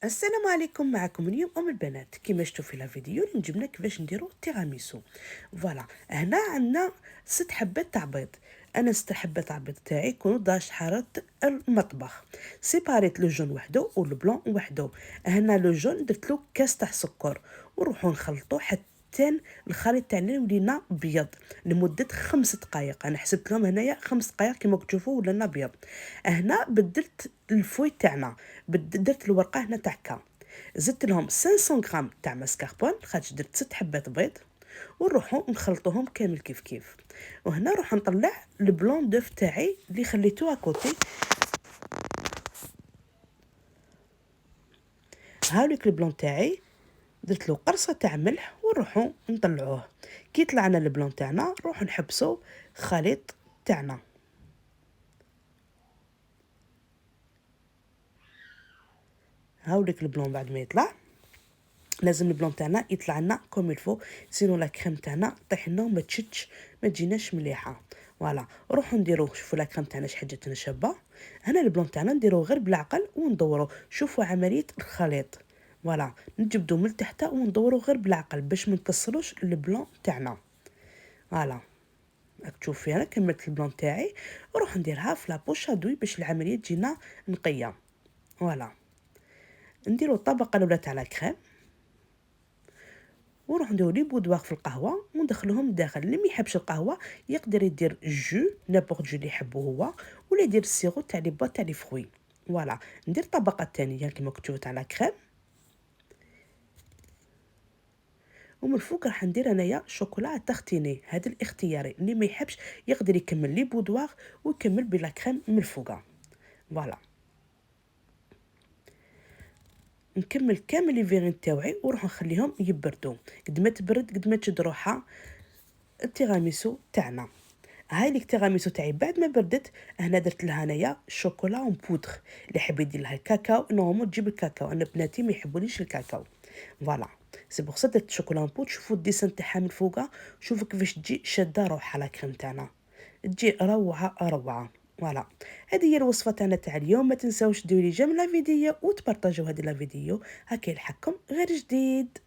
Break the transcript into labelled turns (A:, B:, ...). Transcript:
A: السلام عليكم، معكم اليوم البنات. كيما شفتوا في الفيديو اللي جبنا كيفاش نديروا التيراميسو. فوالا، هنا عندنا 6 حبات تاع بيض. انا 6 حبات تاع البيض تاعي يكونوا درجة حرارة المطبخ. سيباريت لو جون وحده والبلون وحده. هنا لو جون درت له كاس تاع سكر ونروحوا نخلطوا حتى الخليط تاعنا ولينا ابيض لمده 5 دقائق. انا حسبت لهم هنايا 5 دقائق كما تشوفوا ولنا ابيض. هنا بدلت الفوي تاعنا، درت الورقه هنا تاع كا، زدت لهم 500 غرام تاع ماسكاربون خاطر درت 6 حبات بيض، ونروحوا نخلطوهم كامل كيف كيف. وهنا نروح نطلع البلون دوف تاعي اللي خليته اكوتي. هاوليك البلون تاعي درت له قرصه تاع ملح ونروحوا نطلعوه. كي طلعنا البلون تاعنا نروحوا نحبسوا خليط تاعنا. هاوليك البلون بعد ما يطلع لازم البلون تاعنا يطلع لنا كوم الفو، سينو لا كريم تاعنا طيح لنا وما تشتش، ما تجيناش مليحه. فوالا، نروحوا نديرو، شوفوا لا كريم تاعنا شحال جاتنا شابه. هنا البلون تاعنا نديروه غير بالعقل وندورو، شوفوا عمليه الخليط. فوالا، نجبدو من تحت وندورو غير بالعقل باش ما نكسروش البلون تاعنا. فوالا، راك تشوفي انا كملت البلون تاعي، نروح نديرها في لابوش ادوي باش العمليه تجينا نقيه. فوالا، نديرو الطبقه الاولى تاع لا كريم ونروح نديرو لي بودواغ في القهوه وندخلوهم لداخل. اللي ما يحبش القهوه يقدر يدير جو نابورت جو اللي يحبه هو، ولا يدير السيرو تاع لي بوا تاع لي فروي. فوالا، ندير الطبقه الثانيه كما كنتو تاع لا كريم، ومن الفوق راح ندير انايا شوكولا تختيني. هذا الاختياري، اللي ما يحبش يقدر يكمل لي بودواغ ويكمل بلا كريم من الفوق. فوالا، نكمل كامل لي فيغين تاوعي ونروح نخليهم يبردوا. قد ما تبرد قد ما تشد روحها التيراميسو تاعنا. هاي التيراميسو تاعي بعد ما بردت، هنا درت لها انايا شوكولا اون بودر. اللي يحب يدير لها الكاكاو نورمال تجيب الكاكاو، انا بناتي ما يحبوليش الكاكاو. فوالا، سي بوغ سا درت شوكولا اون بودر. شوفوا الديسان تاعها من فوقها، شوفوا كيفاش تجي شاده روحها لا كريم تاعنا، تجي روعه روعه. فوالا، هذه هي الوصفه تاعنا تاع اليوم. ما تنساوش ديروا لي جيم لا فيديو وتبارطاجيو هذه لا فيديو، هكا يلحقكم غير جديد.